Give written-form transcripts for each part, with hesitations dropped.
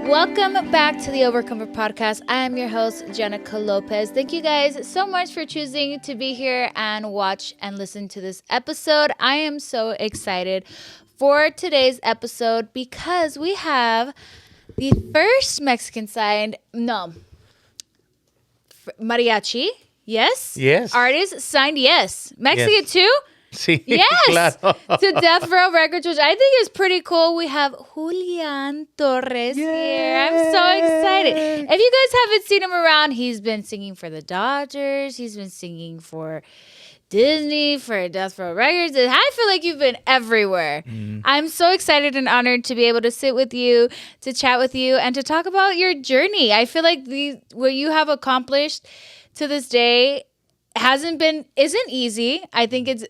Welcome back to the Overcomer Podcast. I am your host, Jenicka Lopez. Thank you guys so much for choosing to be here and watch and listen to this episode. I am so excited for today's episode because we have the first Mexican signed, Mariachi, yes? Yes. Artist signed, yes. Mexican too? Sí, Yes, claro. to DeathRowRecords, which I think is pretty cool. We have Julian Torres here. I'm so excited. If you guys haven't seen him around, he's been singing for the Dodgers. He's been singing for Disney, for DeathRowRecords. I feel like you've been everywhere. I'm so excited and honored to be able to sit with you, to chat with you, and to talk about your journey. I feel like what you have accomplished to this day isn't easy. I think it's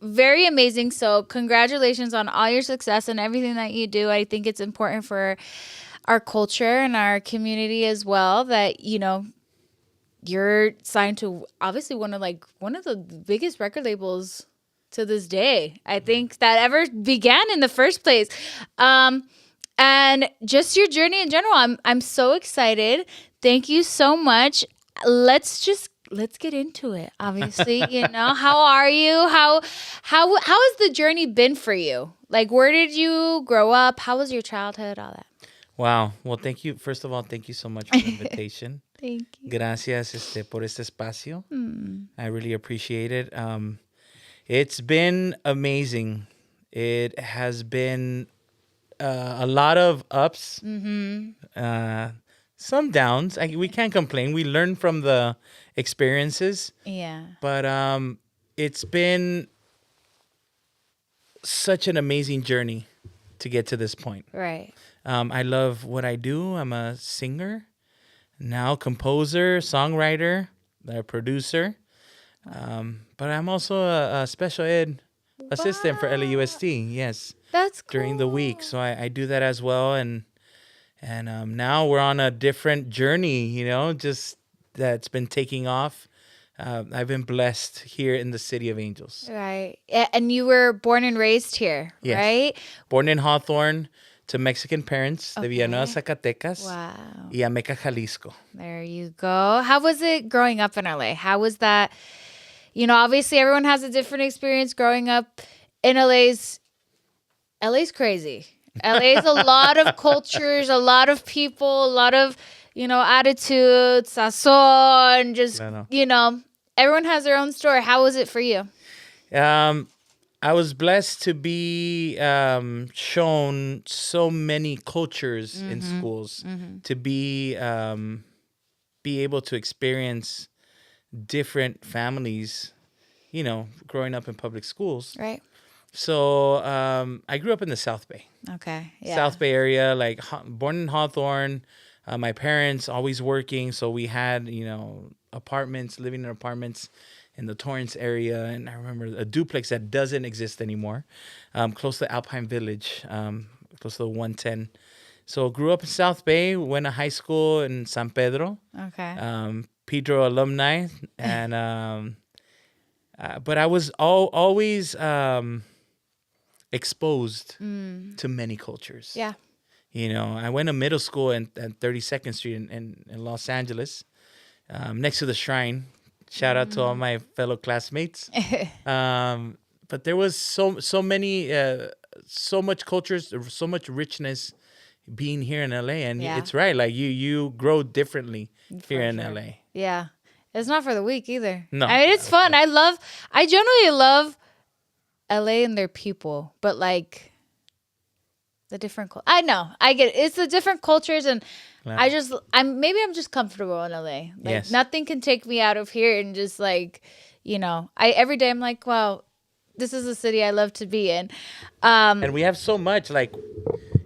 very amazing. So congratulations on all your success and everything that you do. I think it's important for our culture and our community as well that, you know, you're signed to obviously one of the biggest record labels to this day. I think that ever began in the first place. And just your journey in general. I'm so excited. Thank you so much. Let's get into it. Obviously, you know, how are you? How has the journey been for you? Like, where did you grow up? How was your childhood? All that. Wow. Well, thank you. First of all, thank you so much for the invitation. Thank you. Gracias por este espacio. I really appreciate it. It's been amazing. It has been a lot of ups, some downs. We can't complain. We learn from the experiences. Yeah. But it's been such an amazing journey to get to this point. Right. I love what I do. I'm a singer, now composer, songwriter, a producer. But I'm also a special ed assistant for LAUSD. Yes. That's cool. During the week. So I do that as well. And now we're on a different journey, you know, just that's been taking off. I've been blessed here in the City of Angels. Right. And you were born and raised here, Yes. right? Born in Hawthorne to Mexican parents de Okay. Villanueva, Zacatecas, Wow. y Ameca, Jalisco. There you go. How was it growing up in LA? How was that? You know, obviously everyone has a different experience growing up in LA's crazy. LA's a lot of cultures, a lot of people, a lot of, you know, attitudes, sazon, just, Claro. you know, everyone has their own story. How was it for you? I was blessed to be shown so many cultures in schools, to be able to experience different families, you know, growing up in public schools. Right. So I grew up in the South Bay. Okay. Yeah. South Bay area, like born in Hawthorne. My parents always working, so we had, you know, living in apartments in the Torrance area, and I remember a duplex that doesn't exist anymore, close to Alpine Village, close to the 110. So grew up in South Bay, went to high school in San Pedro, Okay. Pedro alumni, and but I was always exposed to many cultures. Yeah. You know, I went to middle school at 32nd Street in Los Angeles, next to the Shrine. Shout out to all my fellow classmates. But there was so many, so much cultures, so much richness being here in LA. And Yeah. it's right, like you grow differently here in sure. LA. Yeah. It's not for the weak either. No. I mean, it's fun. I generally love LA and their people, but like the different, I know, I get it. It's the different cultures, and Claro. I'm just comfortable in LA. Like Yes. nothing can take me out of here, and just like, you know, every day I'm like, wow, this is a city I love to be in. And we have so much, like,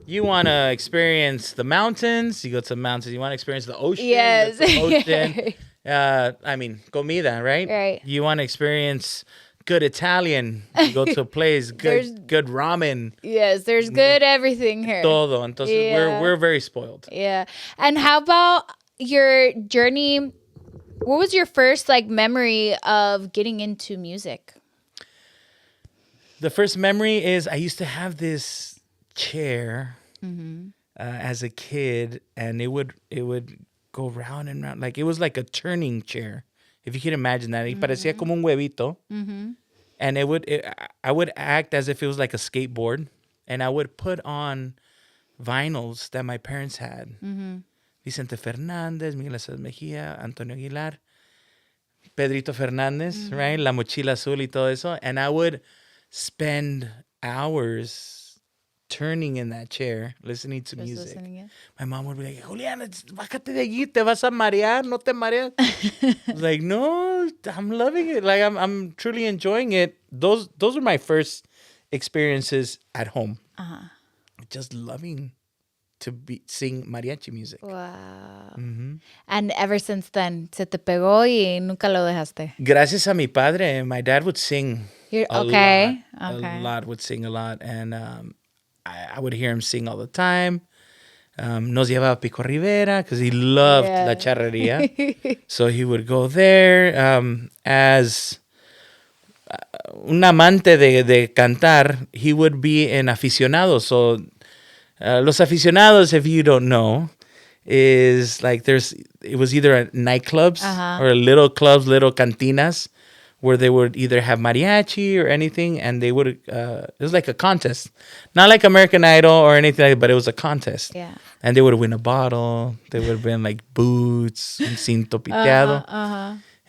you want to experience the mountains, you go to the mountains. You want to experience the ocean, Yes. you go to the ocean. I mean, comida, right? Right. You want to experience good Italian, you go to a place, good ramen, Yes, there's good everything here. todo. Entonces, Yeah. we're very spoiled. Yeah. And how about your journey? What was your first like memory of getting into music? The first memory is I used to have this chair as a kid, and it would go round and round. Like, it was like a turning chair, if you can imagine that. Y parecía como un huevito. And I would act as if it was like a skateboard, and I would put on vinyls that my parents had. Vicente Fernández, Miguel Aceves Mejía, Antonio Aguilar, Pedrito Fernández, right? La Mochila Azul y todo eso. And I would spend hours turning in that chair, listening to music. My mom would be like, Julian, bájate de allí, te vas a marear, no te mareas. I was like, no, I'm loving it. Like, I'm truly enjoying it. Those were my first experiences at home. Just loving to sing mariachi music. Wow. And ever since then, se te pegó y nunca lo dejaste. Gracias a mi padre, my dad would sing a lot, would sing a lot. And I would hear him sing all the time. Nos llevaba a Pico Rivera because he loved la charrería. So he would go there as un amante de cantar. He would be an aficionado. So los aficionados, if you don't know, is like it was either at nightclubs or little clubs, little cantinas, where they would either have mariachi or anything, and they would it was like a contest, not like American Idol or anything like that, but it was a contest. Yeah. And they would win a bottle. They would win like boots, un cinto piteado.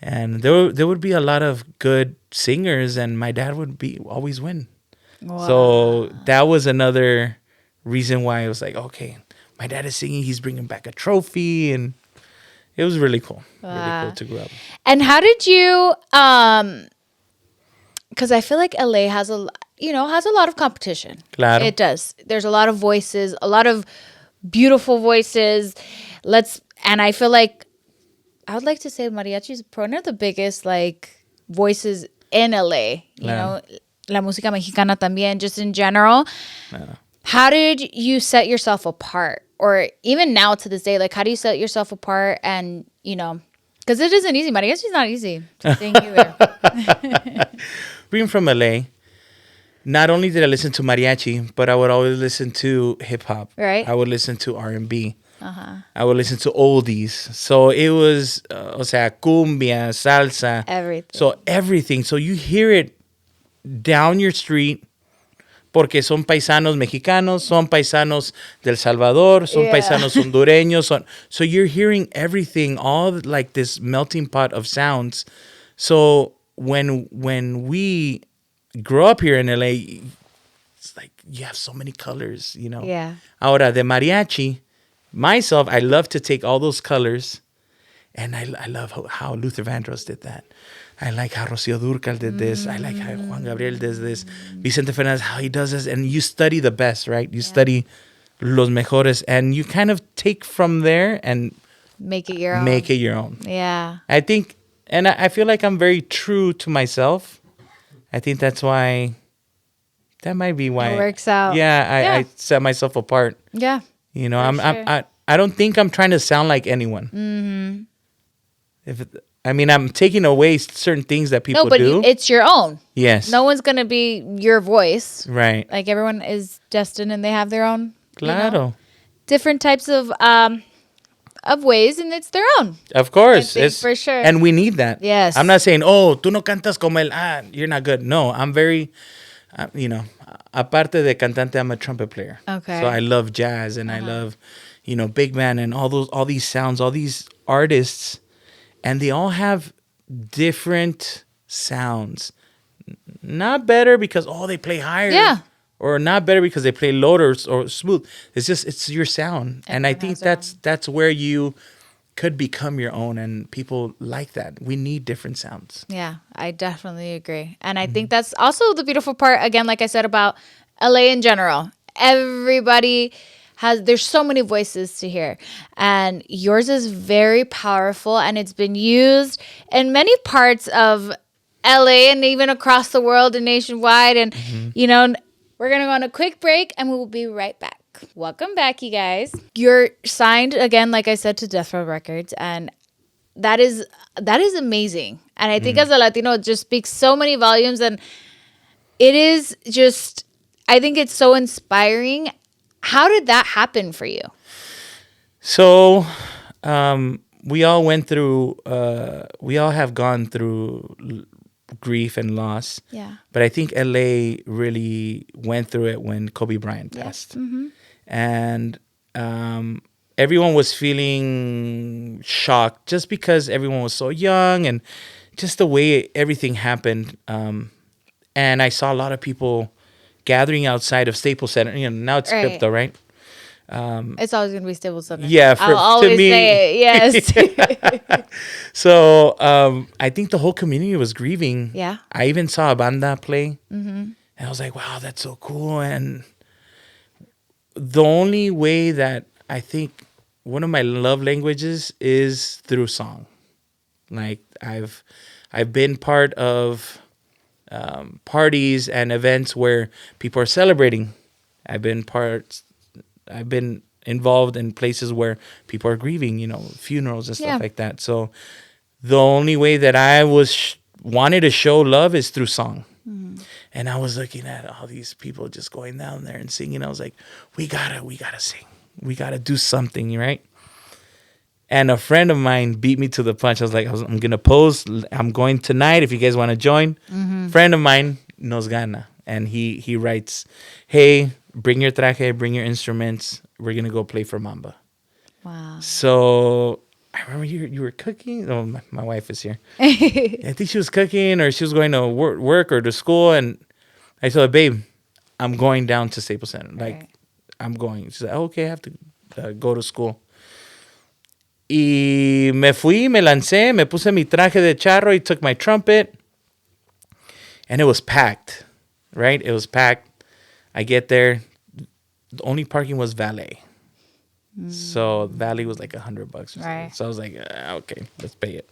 And there would be a lot of good singers, and my dad would always win. Wow. So that was another reason why I was like, okay, my dad is singing, he's bringing back a trophy, and it was really cool. Really cool to grow up. And how did you because I feel like LA has a lot of competition. Claro. It does. There's a lot of voices, a lot of beautiful voices. And I feel like I would like to say mariachi is probably the biggest like voices in LA. You know, la música mexicana también, just in general. How did you set yourself apart? Or even now to this day, like, how do you set yourself apart? And, because it isn't easy. Mariachi is not easy to sing either. Being from LA, not only did I listen to mariachi, but I would always listen to hip hop. Right. I would listen to R&B. I would listen to oldies. So it was, cumbia, salsa. Everything. So everything. So you hear it down your street. Porque son paisanos mexicanos, son paisanos del Salvador, son paisanos hondureños. So you're hearing everything, all like this melting pot of sounds. So when we grow up here in LA, it's like you have so many colors, Yeah. Ahora, de mariachi, myself, I love to take all those colors, and I love how Luther Vandross did that. I like how Rocío Dúrcal did this. I like how Juan Gabriel does this. Vicente Fernández, how he does this. And you study the best, right? You study los mejores. And you kind of take from there and make it your own. Yeah. I think, and I feel like I'm very true to myself. I think that might be why. It works out. Yeah, I set myself apart. Yeah. I don't think I'm trying to sound like anyone. I'm taking away certain things that people do. No, but it's your own. Yes. No one's going to be your voice. Right. Like, everyone is destined and they have their own, Claro. Different types of ways, and it's their own. Of course. It's for sure. And we need that. Yes. I'm not saying, tú no cantas como él. You're not good. No, I'm very, aparte de cantante, I'm a trumpet player. Okay. So I love jazz, and I love, big band and all these sounds, all these artists. And they all have different sounds. Not better because, they play higher. Yeah. Or not better because they play lower or smooth. It's your sound. And I think that's where you could become your own. And people like that. We need different sounds. Yeah, I definitely agree. And I think that's also the beautiful part, again, like I said, about LA in general. Everybody there's so many voices to hear, and yours is very powerful, and it's been used in many parts of LA and even across the world and nationwide. And we're gonna go on a quick break, and we will be right back. Welcome back, you guys. You're signed again, like I said, to DeathRowRecords, and that is amazing. And I think as a Latino, it just speaks so many volumes, and it is just, I think it's so inspiring How did that happen for you? So, we all went through. We all have gone through grief and loss. Yeah. But I think LA really went through it when Kobe Bryant passed, and everyone was feeling shocked just because everyone was so young and just the way everything happened. And I saw a lot of people gathering outside of Staples Center. You know, now it's Right. crypto, right? It's always going to be Staples Center. Yeah, I'll always to me, say it. Yes. So I think the whole community was grieving. Yeah. I even saw a banda play, and I was like, "Wow, that's so cool!" And the only way that I think one of my love languages is through song. Like I've been part of parties and events where people are celebrating. I've been involved in places where people are grieving, you know, funerals and stuff like that. So the only way that I wanted to show love is through song. And I was looking at all these people just going down there and singing. I was like, we gotta sing. We gotta do something, right? And a friend of mine beat me to the punch. I was like, I'm gonna post. I'm going tonight. If you guys want to join, friend of mine nos gana, and he writes, "Hey, bring your traje, bring your instruments. We're gonna go play for Mamba." Wow. So I remember you were cooking. Oh, my wife is here. I think she was cooking, or she was going to work or to school, and I told her, "Babe, I'm going down to Staples Center. Like, I'm going." She's like, "Oh, okay, I have to go to school." Y me fui, me lancé, me puse mi traje de charro, y took my trumpet, and it was packed, right? It was packed. I get there, the only parking was valet. So valet was like $100 or something. Right. So I was like, okay, let's pay it.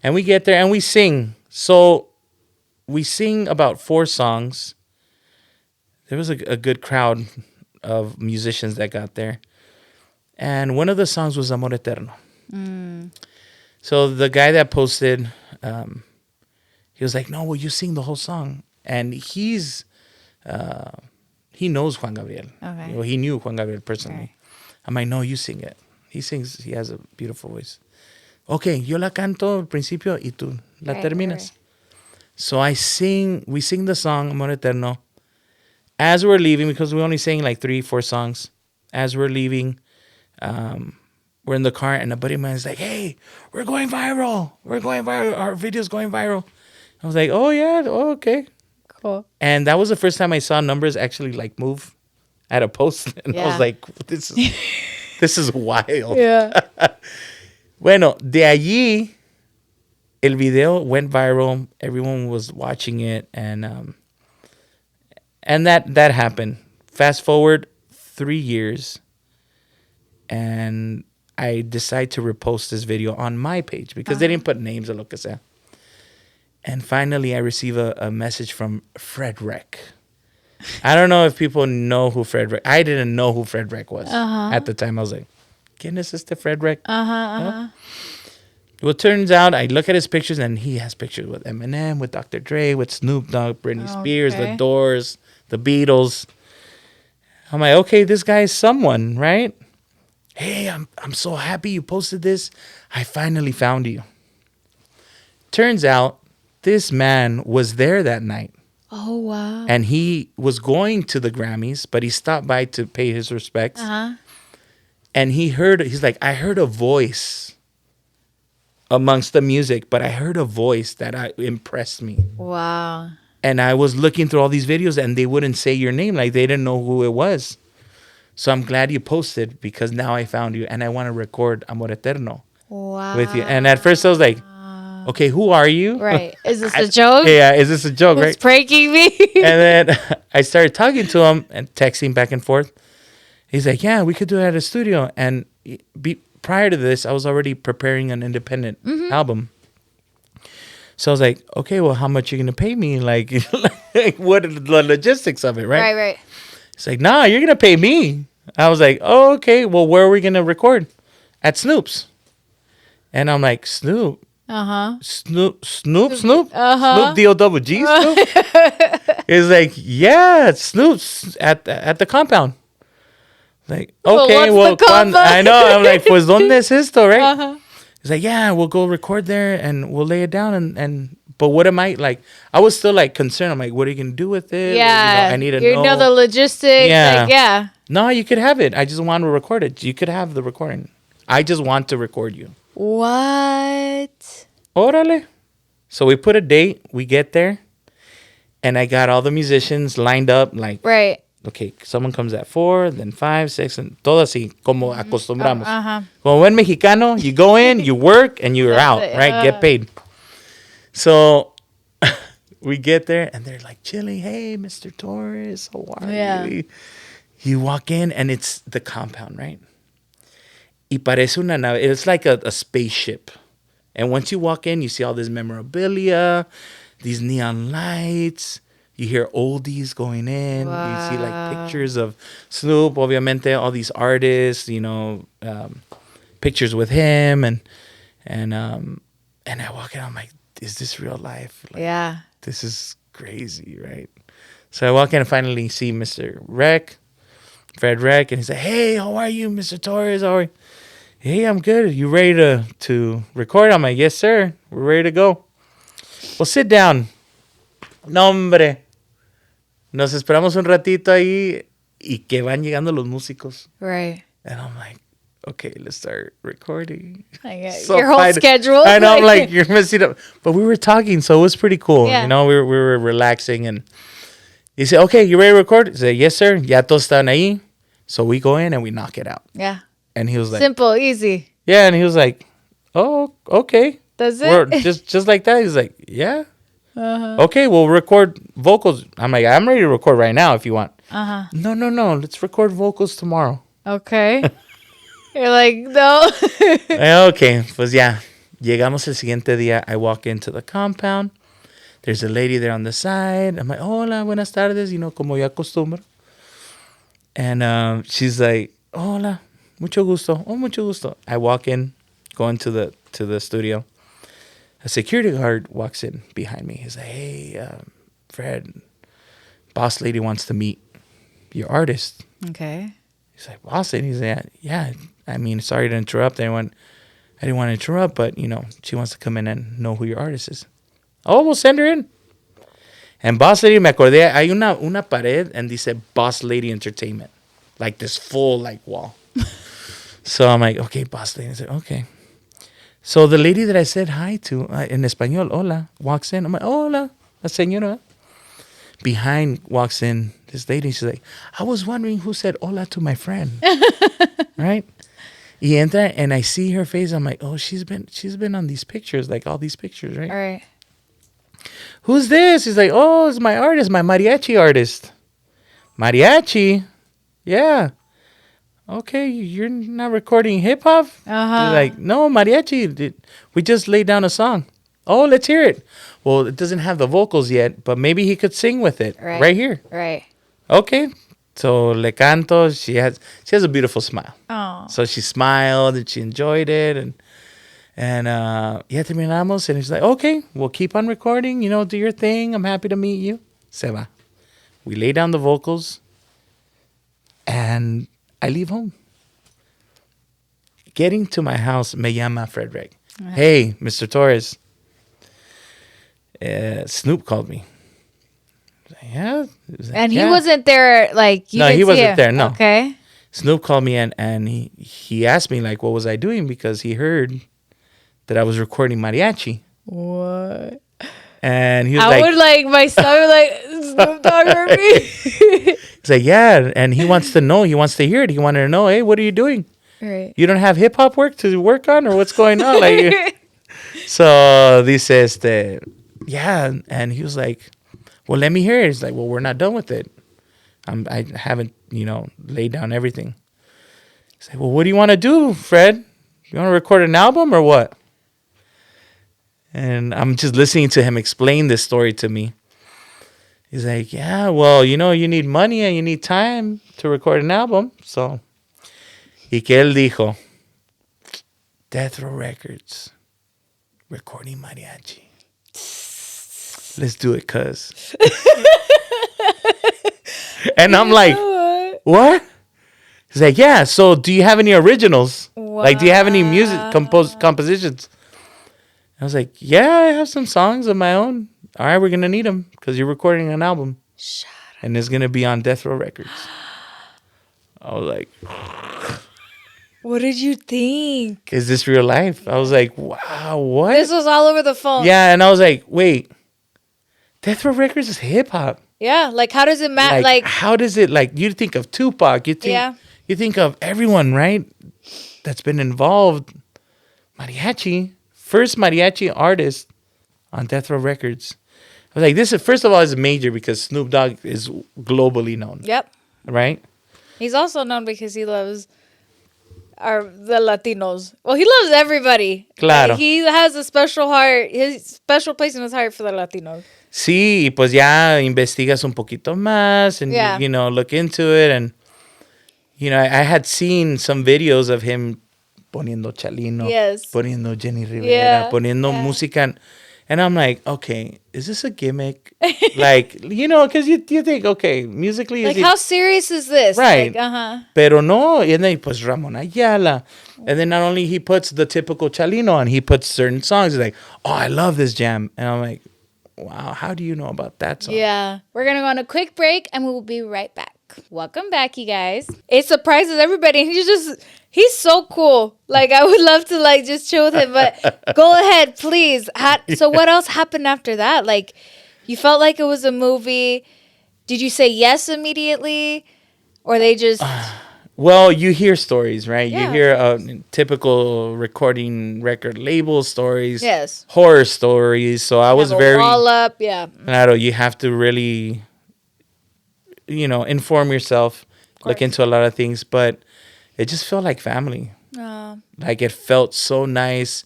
And we get there and we sing. So we sing about 4 songs. There was a good crowd of musicians that got there. And one of the songs was Amor Eterno. So the guy that posted, he was like, "No, will you sing the whole song?" And he knows Juan Gabriel. Okay. You know, he knew Juan Gabriel personally. Right. I'm like, "No, you sing it." He sings. He has a beautiful voice. Okay, yo la canto al principio y tú la terminas. Right. So we sing the song Amor Eterno. As we're leaving, because we only sang like 3-4 songs. As we're leaving, we're in the car, and a buddy of mine is like, "Hey, we're going viral. We're going viral. Our video's going viral." I was like, "Oh yeah, okay, Cool. And that was the first time I saw numbers actually like move at a post, and I was like, "This is wild." Yeah. Bueno, de allí, el video went viral. Everyone was watching it, and that happened. Fast forward 3 years, and I decide to repost this video on my page because they didn't put names or lo que sea. And finally, I receive a message from Fred Reck. I don't know if people know who Fred Reck. I didn't know who Fred Reck was at the time. I was like, "¿Quién es este Fred Reck?" Well, it turns out I look at his pictures, and he has pictures with Eminem, with Dr. Dre, with Snoop Dogg, Britney Spears, The Doors, The Beatles. I'm like, okay, this guy is someone, right? "Hey, I'm so happy you posted this. I finally found you." Turns out this man was there that night. Oh, wow. And he was going to the Grammys, but he stopped by to pay his respects. And he's like, "I heard a voice amongst the music, but I heard a voice that impressed me." Wow. And I was looking through all these videos, and they wouldn't say your name. Like, they didn't know who it was. So I'm glad you posted, because now I found you, and I want to record Amor Eterno with you. And at first I was like, okay, who are you? Right. Is this a joke? Yeah, is this a joke, It's right? pranking me. And then I started talking to him and texting back and forth. He's like, "Yeah, we could do it at a studio." And prior to this, I was already preparing an independent album. So I was like, "Okay, well, how much are you going to pay me? Like, what are the logistics of it, right?" Right. It's like, "Nah, you're going to pay me." I was like, "Oh, okay. Well, where are we going to record?" "At And I'm like, "Snoop? Snoop? Snoop D-O-double-G, Snoop?" It's like, "Yeah, Snoop's at the compound." Like, Well, okay, what's the combo? I know. I'm like, pues, ¿dónde es esto, right? Uh-huh. He's like, yeah, we'll go record there and we'll lay it down. But what am I, like, I was still, like, concerned. I'm like, what are you going to do with it? Yeah. I need to You know the logistics. Yeah. Like, yeah. No, you could have it. I just want to record it. You could have the recording. I just want to record you. What? Órale. So we put a date. We get there. And I got all the musicians lined up, like, Right. okay, someone comes at 4, then 5, 6, and todo así, como acostumbramos. Uh-huh. Como buen mexicano, you go in, you work, and you're out, right? Get paid. So we get there, and they're like chilling. Hey, Mr. Torres, how are you? You walk in, and it's the compound, right? Y parece una nave. It's like a spaceship. And once you walk in, you see all this memorabilia, these neon lights. You hear oldies going in. Wow. You see like pictures of Snoop, obviamente, all these artists, pictures with him. And I walk in, I'm like, is this real life? Like, Yeah. This is crazy, right? So I walk in and finally see Mr. Fred Rec, and he's like, hey, how are you, Mr. Torres? How are you? Hey, I'm good. You ready to record? I'm like, yes, sir. We're ready to go. Well, sit down. No, hombre. Nos esperamos un ratito ahí y que van llegando los músicos. Right. And I'm like, okay, let's start recording. So your whole schedule. I know, I'm like, you're messing up. But we were talking, so it was pretty cool. Yeah. We were relaxing. And he said, okay, you ready to record? I said, yes, sir. Ya todos están ahí. So we go in and we knock it out. Yeah. And he was like, simple, easy. Yeah, and he was like, oh, okay. That's it? Just like that. He's like, yeah. Uh-huh. Okay, we'll record vocals. I'm like, I'm ready to record right now if you want. Uh-huh. No. Let's record vocals tomorrow. Okay. You're like, no. Okay, pues ya. Llegamos el siguiente día. I walk into the compound. There's a lady there on the side. I'm like, hola, buenas tardes. Como yo acostumbro. And she's like, hola, mucho gusto. Oh, mucho gusto. I walk in, go into the studio. A security guard walks in behind me. He's like, hey, Fred, boss lady wants to meet your artist. Okay. He's like, boss lady? He's like, yeah. I mean, sorry to interrupt. I didn't want to interrupt, but, she wants to come in and know who your artist is. Oh, we'll send her in. And boss lady, me acordé, hay una pared and dice boss lady entertainment. Like this full, wall. So I'm like, okay, boss lady. I said, okay. So the lady that I said hi to, in español, hola, walks in. I'm like, hola, la señora. Behind walks in this lady. She's like, I was wondering who said hola to my friend. Right? Y entra, and I see her face. I'm like, oh, she's been on these pictures, like all these pictures, right? All right. Who's this? He's like, oh, it's my artist, my mariachi artist. Mariachi? Yeah. Okay, you're not recording hip hop? Uh-huh. He's like, no, mariachi. We just laid down a song. Oh, let's hear it. Well, it doesn't have the vocals yet, but maybe he could sing with it right here. Right. Okay. So le canto. She has a beautiful smile. Oh. So she smiled and she enjoyed it, and ya terminamos, and he's like, okay, we'll keep on recording, do your thing. I'm happy to meet you. Se va. We lay down the vocals, and I leave home. Getting to my house, me llama Fred Rec. Uh-huh. Hey, Mr. Torres. Snoop called me. Yeah. And he wasn't there, No, he wasn't there, no. Okay. Snoop called me, and he asked me, what was I doing? Because he heard that I was recording mariachi. What? And he was I would my son would Snoop Dogg or me. He's like, yeah, and he wants to know. He wants to hear it. He wanted to know, hey, what are you doing? Right. You don't have hip hop work to work on, or what's going on? So dice, yeah, and he was like, well, let me hear it. He's like, well, we're not done with it. I haven't, laid down everything. He's like, well, what do you want to do, Fred? You want to record an album or what? And I'm just listening to him explain this story to me. He's like, yeah, well, you need money and you need time to record an album. So, y que él dijo, DeathRowRecords, recording mariachi. Let's do it, cuz. And I'm like, what? He's like, yeah. So do you have any originals? Wow. Like, do you have any music compositions? I was like, yeah, I have some songs of my own. All right, we're gonna need them because you're recording an album, and it's gonna be on Death Row Records. I was like, what did you think? Is this real life? I was like, wow, what? This was all over the phone. Yeah, and I was like, wait, Death Row Records is hip hop. Yeah, like how does it matter? Like how does it, like, you think of Tupac, you think of everyone, right? That's been involved. Mariachi, first mariachi artist on Death Row Records. I was like, this is, first of all, is major because Snoop Dogg is globally known. Yep. Right? He's also known because he loves the Latinos. Well, he loves everybody. Claro. Like, he has a special heart, his special place in his heart for the Latinos. Sí, y pues ya investigas un poquito más and, you know, look into it. And, you know, I had seen some videos of him poniendo Chalino, poniendo Jenny Rivera, poniendo música. And I'm like, okay, is this a gimmick? Like, you know, because you think, okay, musically. Like, how serious is this? Right. Like, Pero no. And then he puts Ramon Ayala. And then not only he puts the typical Chalino on, he puts certain songs. He's like, oh, I love this jam. And I'm like, wow, how do you know about that song? Yeah. We're going to go on a quick break and we will be right back. Welcome back, you guys. It surprises everybody. He's so cool. Like, I would love to, like, just chill with him. But go ahead, please. So what else happened after that? Like, you felt like it was a movie. Did you say yes immediately? Or they just... Well, you hear stories, right? Yeah. You hear typical record label stories. Yes. Horror stories. So I was very... Wall up, yeah. I don't, you have to really, you know, inform yourself. Look into a lot of things. But it just felt like family. Like, it felt so nice.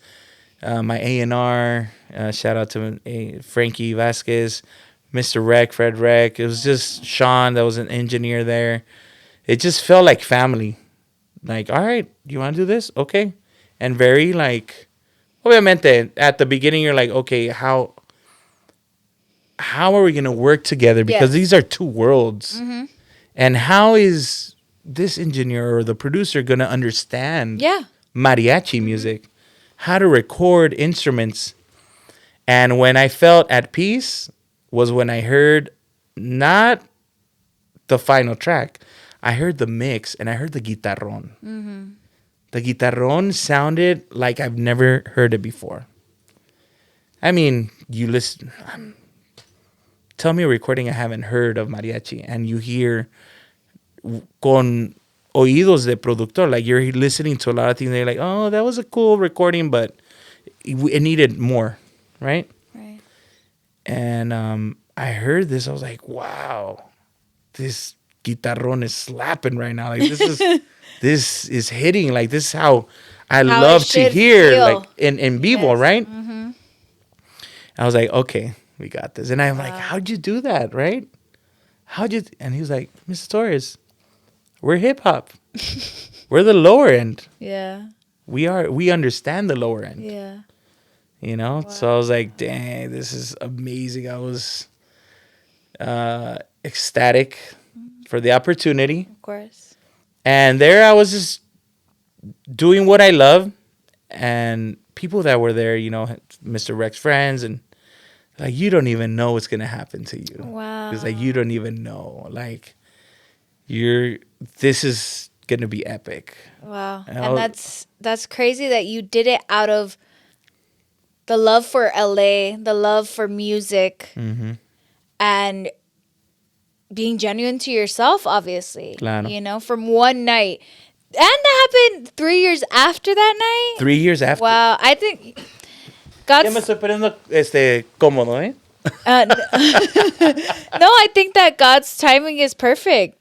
My A&R, shout out to Frankie Vasquez, Mr. Rec, Fred Rec. It was just Sean that was an engineer there. It just felt like family. Like, all right, you want to do this? Okay. And very, like, obviamente, at the beginning, you're like, okay, how are we going to work together? Because these are two worlds. Mm-hmm. And how is this engineer or the producer going to understand mariachi music? How to record instruments. And when I felt at peace was when I heard not the final track. I heard the mix and I heard the guitarrón. Mm-hmm. The guitarrón sounded like I've never heard it before. I mean, you listen. Tell me a recording I haven't heard of mariachi and you hear con oídos de productor. Like, you're listening to a lot of things. They're like, oh, that was a cool recording, but it needed more, right? Right. And I heard this. I was like, wow, this guitarrón is slapping right now. Like, this is hitting. Like, this is how I love to hear, feel. Like, in vivo, right? Mm-hmm. I was like, okay, we got this. And I'm like, how'd you do that, right? And he was like, Mr. Torres, we're hip hop. We're the lower end. Yeah. We understand the lower end. Yeah. You know? Wow. So I was like, dang, this is amazing. I was ecstatic for the opportunity. Of course. And there I was just doing what I love. And people that were there, you know, Mr. Rex friends, and like, you don't even know what's going to happen to you. Wow. It's like, you don't even know. Like, this is going to be epic. Wow. And that's crazy that you did it out of the love for LA, the love for music, mm-hmm. and being genuine to yourself, obviously. Claro. You know, from one night. And that happened 3 years after that night? 3 years after. Wow. I think God's... Ya me estoy poniendo cómodo, ¿eh? No, I think that God's timing is perfect.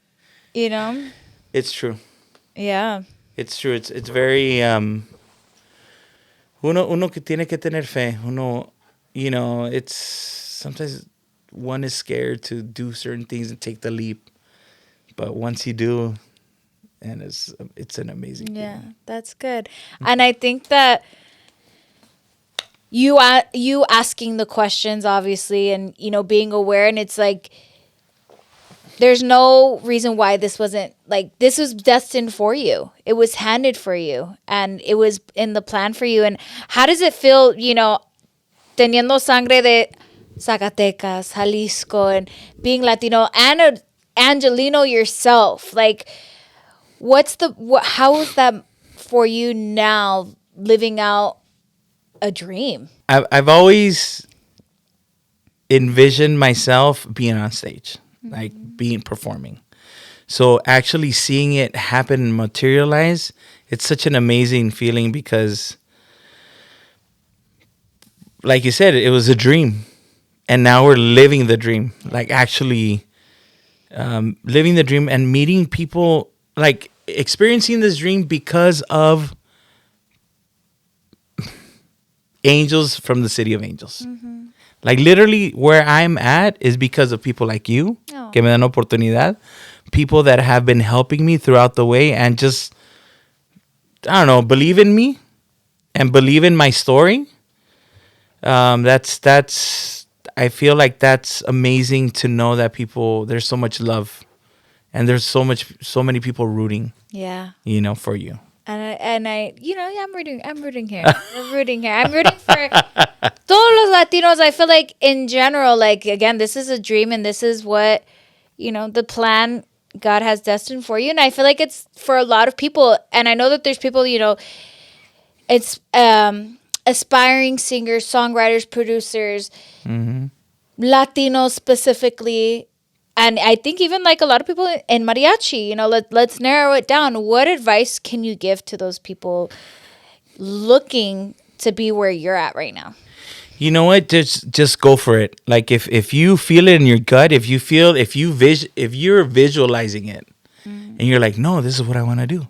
You know? It's true. Yeah. It's true. It's very... Uno que tiene que tener fe. Uno, you know, it's... Sometimes one is scared to do certain things and take the leap. But once you do, and it's an amazing thing. Yeah, that's good. And I think that you asking the questions, obviously, and, you know, being aware, and it's like there's no reason why this wasn't like this was destined for you. It was handed for you and it was in the plan for you. And how does it feel, teniendo sangre de Zacatecas, Jalisco, and being Latino and a Angeleno yourself? Like, how is that for you now, living out a dream? I've always envisioned myself being on stage, like performing. So actually seeing it happen and materialize, it's such an amazing feeling because, like you said, it was a dream. And now we're living the dream, like actually living the dream and meeting people, like experiencing this dream because of angels from the City of Angels. Like literally where I'm at is because of people like you, que me dan oportunidad, people that have been helping me throughout the way and just, I don't know, believe in me and believe in my story. I feel like that's amazing to know that there's so much love and there's so many people rooting. Yeah. For you. And I, I'm rooting here. I'm rooting here. I'm rooting for todos los Latinos. I feel like in general, like, again, this is a dream and this is what, the plan God has destined for you. And I feel like it's for a lot of people. And I know that there's people, it's aspiring singers, songwriters, producers, Latinos specifically. And I think even like a lot of people in mariachi, let's narrow it down. What advice can you give to those people looking to be where you're at right now? You know what? Just go for it. Like if you feel it in your gut, if you're visualizing it, and you're like, no, this is what I want to do.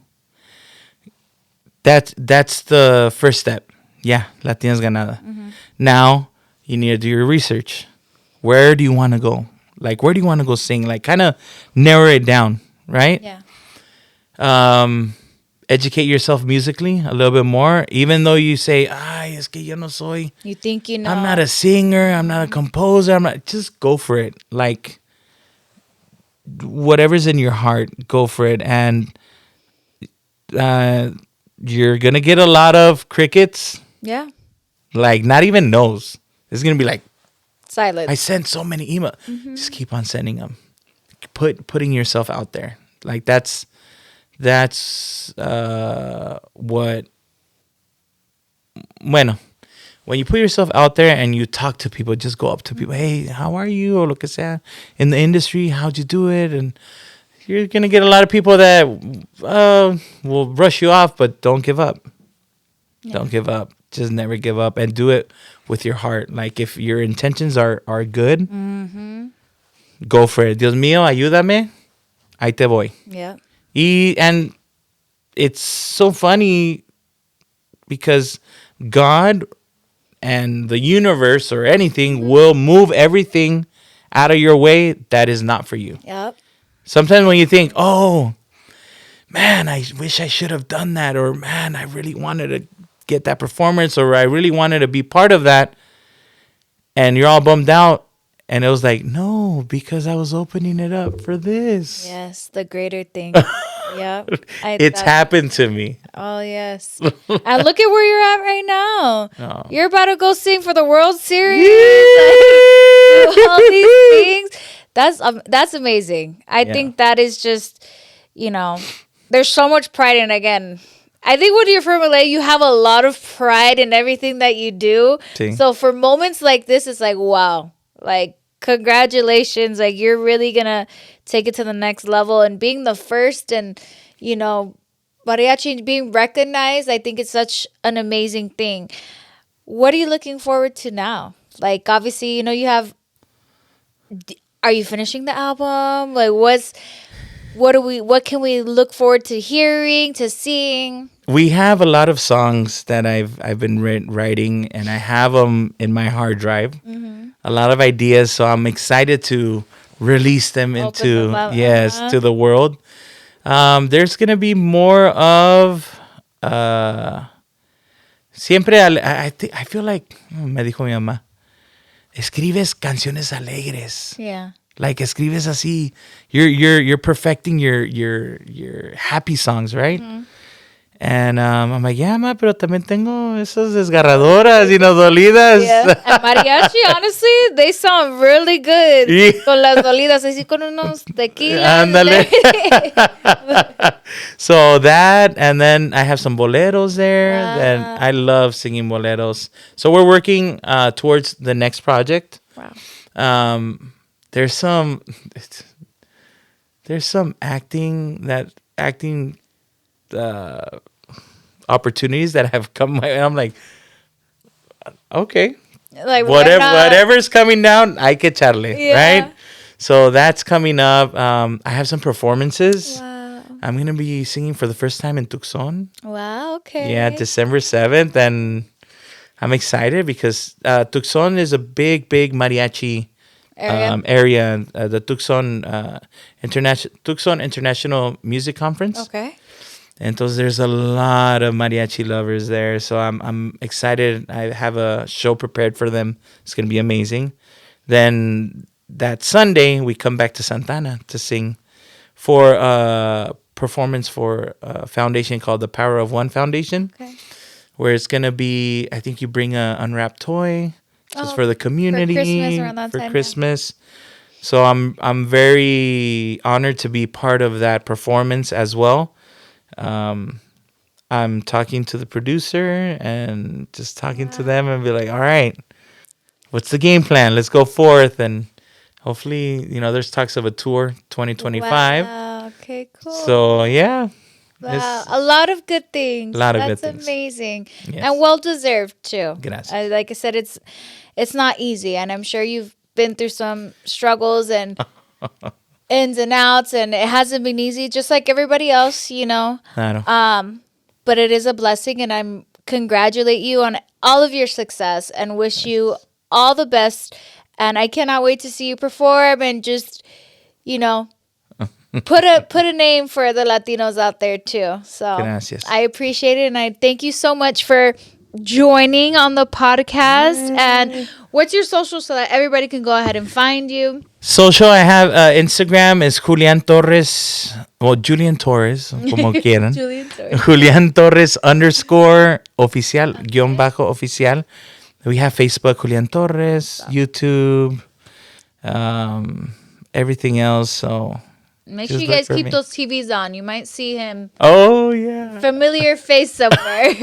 That's the first step. Yeah, Latinas ganada. Now you need to do your research. Where do you want to go? Like, where do you want to go sing? Like, kind of narrow it down, right? Yeah. Educate yourself musically a little bit more. Even though you say, ay, es que yo no soy. You think you know. I'm not a singer. I'm not a composer. Just go for it. Like, whatever's in your heart, go for it. And you're going to get a lot of crickets. Yeah. Like, not even no's. It's going to be like, silence. I sent so many emails. Just keep on sending them. Putting yourself out there. Like that's what. Bueno, when you put yourself out there and you talk to people, just go up to people. Hey, how are you? Or lo que sea in the industry. How'd you do it? And you're gonna get a lot of people that will brush you off, but don't give up. Yeah. Don't give up. Just never give up and do it with your heart. Like if your intentions are good, go for it. Dios mío, ayúdame. Ahí te voy. Yeah. And it's so funny because God and the universe or anything will move everything out of your way that is not for you. Yep. Sometimes when you think, oh, man, I wish I should have done that, or man, I really wanted to get that performance, or I really wanted to be part of that, and you're all bummed out, and it was like, no, because I was opening it up for this. Yes, the greater thing. Yep. It's happened to me. Oh, yes. And look at where you're at right now. Oh. You're about to go sing for the World Series. Like, all these things. That's amazing. I think that is just, there's so much pride in, again, I think when you're from LA, you have a lot of pride in everything that you do. Sí. So for moments like this, it's like, wow, like, congratulations. Like, you're really going to take it to the next level. And being the first and, mariachi being recognized, I think it's such an amazing thing. What are you looking forward to now? Like, obviously, are you finishing the album? Like, what can we look forward to hearing, to seeing? We have a lot of songs that I've been writing, and I have them in my hard drive. A lot of ideas, so I'm excited to release them to the world. There's gonna be more of siempre. I feel like me dijo mi mamá, escribes canciones alegres. Yeah. Like escribes así. You're perfecting your happy songs, right? Mm-hmm. And I'm like, yeah, ma, pero también tengo esas desgarradoras, dolidas. Yeah. And mariachi, honestly, they sound really good. Yeah. Con las dolidas, así con unos tequila. Ándale. So that, and then I have some boleros there. Wow. Then I love singing boleros. So we're working towards the next project. Wow. There's some acting opportunities that have come my way. I'm like, okay, Like whatever's coming down, I can echarle, Yeah. right? So that's coming up. I have some performances. Wow. I'm gonna be singing for the first time in Tucson. Wow. Okay. Yeah, December 7th, and I'm excited because Tucson is a big mariachi area. The Tucson International Music Conference. Okay. Entonces there's a lot of mariachi lovers there, so I'm excited. I have a show prepared for them. It's gonna be amazing. Then that Sunday we come back to Santana to sing for a performance for a foundation called the Power of One Foundation. Okay. Where it's gonna be, I think you bring a unwrapped toy just for the community For Christmas around that time, Christmas. So I'm very honored to be part of that performance as well. I'm talking to the producer and just talking to them and be like, all right, what's the game plan? Let's go forth. And hopefully, there's talks of a tour 2025. Wow. Okay, cool. So, yeah. Wow. A lot of good things. A lot of That's good things. amazing. Yes. And well deserved too. Gracias. Like I said, it's not easy. And I'm sure you've been through some struggles and ins and outs, and it hasn't been easy, just like everybody else, Claro. But it is a blessing, and I'm congratulate you on all of your success and wish you all the best. And I cannot wait to see you perform and just, put a name for the Latinos out there too. So Gracias. I appreciate it, and I thank you so much for joining on the podcast. And what's your social so that everybody can go ahead and find you? Social, I have Instagram is Julian Torres, Julian Torres, como quieran. Julian Torres. Julian Torres _oficial, _oficial. We have Facebook, Julian Torres, YouTube, everything else. So Make just sure you look guys for keep me. those TVs on. You might see him. Oh, yeah. Familiar face somewhere.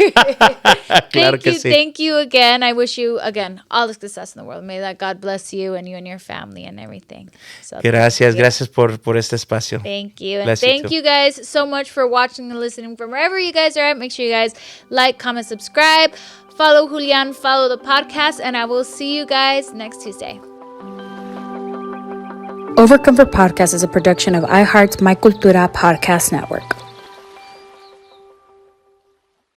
Claro que sí. Thank you again. I wish you, again, all the success in the world. May that God bless you and your family and everything. So Gracias por este espacio. Thank you. And Bless thank you you guys so much for watching and listening from wherever you guys are at. Make sure you guys like, comment, subscribe. Follow Julian, follow the podcast, and I will see you guys next Tuesday. Overcomfort Podcast is a production of iHeart's My Cultura Podcast Network.